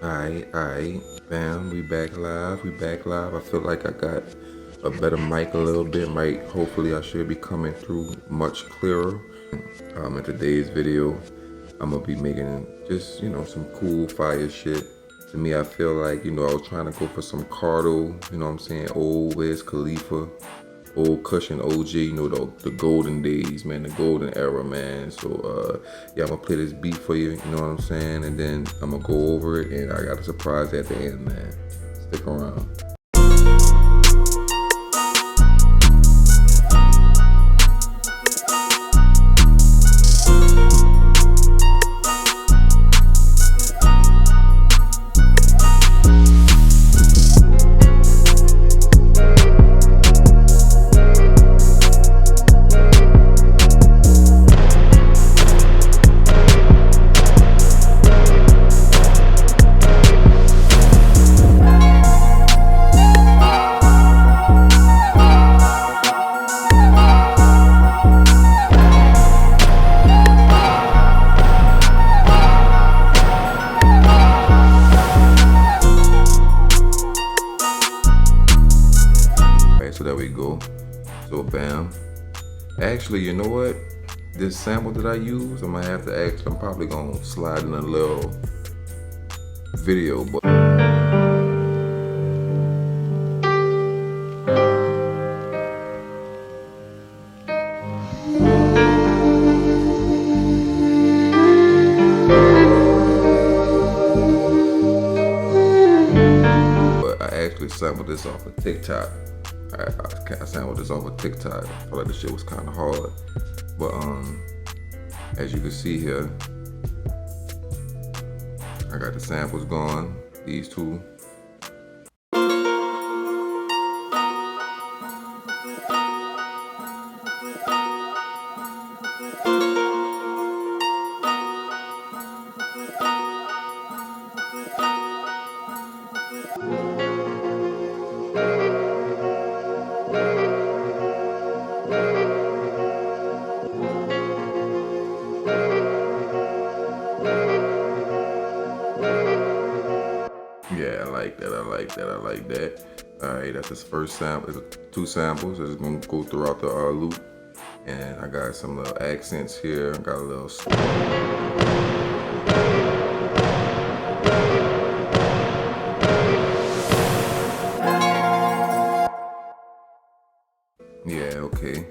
Alright, bam, we back live, I feel like I got a better mic a little bit, hopefully I should be coming through much clearer. In today's video, I'm gonna be making just, some cool fire shit. To me, I feel like, I was trying to go for some Cardo, you know what I'm saying, old Wiz Khalifa, old Kush Oj, the golden days, man, the golden era, man. So, yeah, I'm gonna play this beat for you, you know what I'm saying? And then I'm gonna go over it, and I got a surprise at the end, man. Stick around. So there we go. So bam. Actually, you know what? This sample that I use, I'm probably gonna slide in a little video, but I actually sampled this off of TikTok. I sampled this off of TikTok. I felt like this shit was kind of hard, but as you can see here, I got the samples going. These two. Yeah, I like that. All right, that's his first sample. It's two samples. It's gonna go throughout the loop. And I got some little accents here. I got a little. Yeah, okay.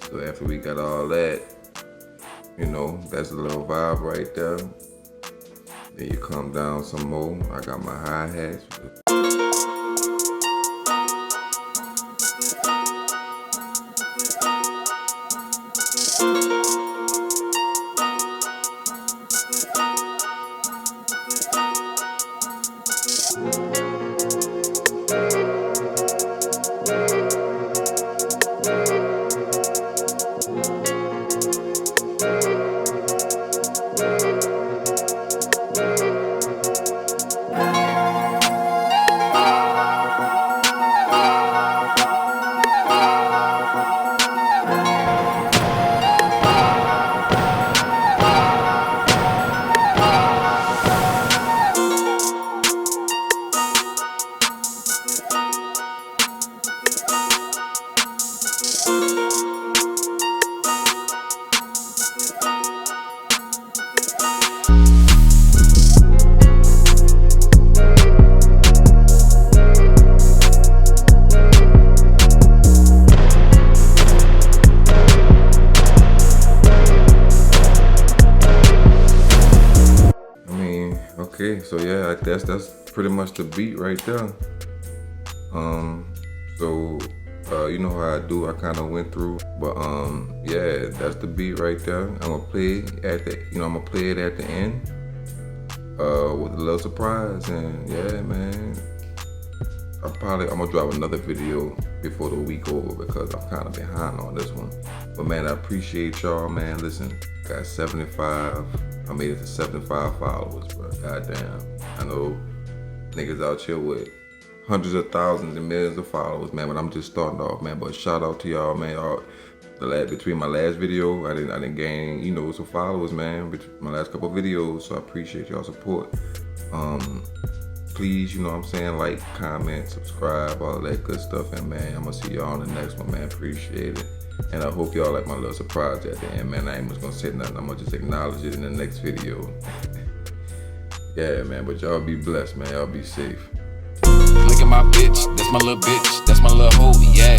So after we got all that, that's a little vibe right there. Then you come down some more. I got my hi-hats. Okay, so yeah, that's pretty much the beat right there. You know how I do, I kind of went through, but yeah, that's the beat right there. I'm gonna play it at the end, with a little surprise, and yeah, man. I'm gonna drop another video before the week over because I'm kind of behind on this one. But man, I appreciate y'all, man. Listen, got 75. I made it to 75 followers, bro. Goddamn. I know niggas out here with hundreds of thousands and millions of followers, man. But I'm just starting off, man. But shout out to y'all, man. Between my last video, I didn't gain, some followers, man. Between my last couple videos, so I appreciate y'all support. please, you know what I'm saying, like, comment, subscribe, all that good stuff. And man, I'm gonna see y'all on the next one, man. Appreciate it. And I hope y'all like my little surprise at the end, man. I ain't just gonna say nothing. I'm gonna just acknowledge it in the next video. Yeah, man, but y'all be blessed, man. Y'all be safe. Look at my bitch, that's my little bitch, that's my little hoe, yeah.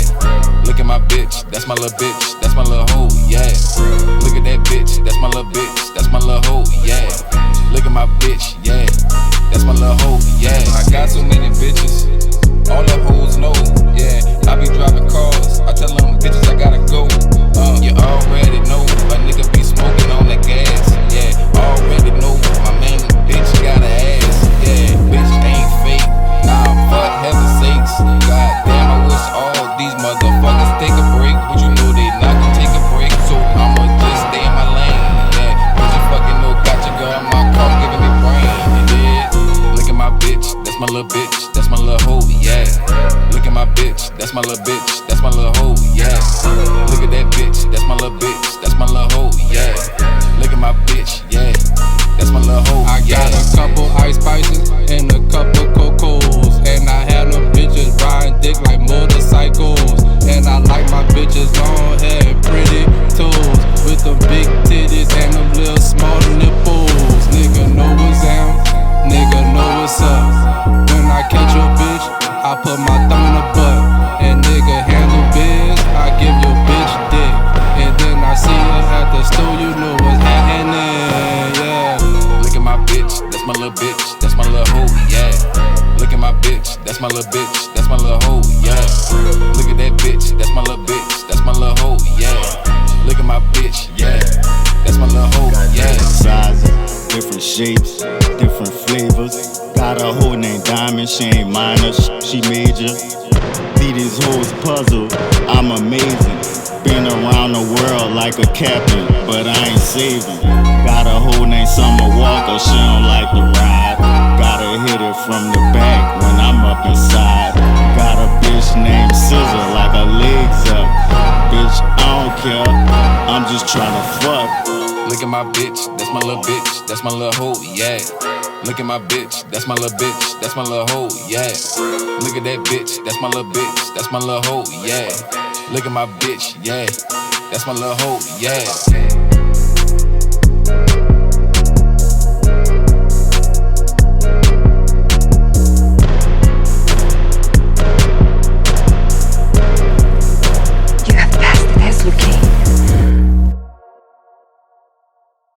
Look at my bitch, that's my little bitch, that's my little hoe, yeah. Look at that bitch, that's my little bitch, that's my little hoe, yeah. Look at my bitch, yeah, that's my little hoe, yeah. I got so many bitches, all the hoes know, yeah. I be driving cars, I tell them bitches I gotta go. You already know, a nigga be smoking on that gas, yeah. Already know, my main bitch got an ass, yeah. Bitch ain't fake, nah, fuck heaven's sakes. God damn, I wish all these motherfuckers take a break, but you know they not gonna take a break, so I'ma just stay in my lane, yeah. But you fucking know, got your girl in my car giving me brain, yeah. Look at my bitch, that's my little bitch, that's my little hoe, yeah. Look at my bitch, that's my little bitch, that's my little hoe, yeah. Look at that bitch, that's my little bitch, that's my little hoe, yeah. Look at my bitch, yeah, that's my little hoe. I got a couple ice spices and a couple cocos, and I had them bitches riding dick like motorcycles. And I like my bitches long hair and pretty toes, with them big titties and them little small nipples. Nigga know what's down, nigga know what's up. When I catch your bitch, I put my thumb in the butt. And nigga handle biz, I give your bitch dick. And then I see her at the store, you know what's happening, yeah. Look at my bitch, that's my little bitch, that's my little hoe, yeah. Look at my bitch, that's my little bitch, that's my little hoe, yeah. Look at that bitch, that's my little bitch, that's my little hoe, yeah. Look at my bitch, yeah, that's my little hoe, yeah. Sizes, different shapes, different flavors. Got a hoe named Diamond, she ain't minor, she major. See these hoes puzzle, I'm amazing. Been around the world like a captain, but I ain't saving. Got a hoe named Summer Walker, she don't like to ride. Gotta hit it from the back when I'm up inside. Got a bitch named Scissor, like her legs up. Bitch, I don't care, I'm just tryna fuck. Look at my bitch, that's my little bitch, that's my little hoe, yeah. Look at my bitch, that's my little bitch, that's my little hoe, yeah. Look at that bitch, that's my little bitch, that's my little hoe, yeah. Look at my bitch, yeah, that's my little hoe, yeah.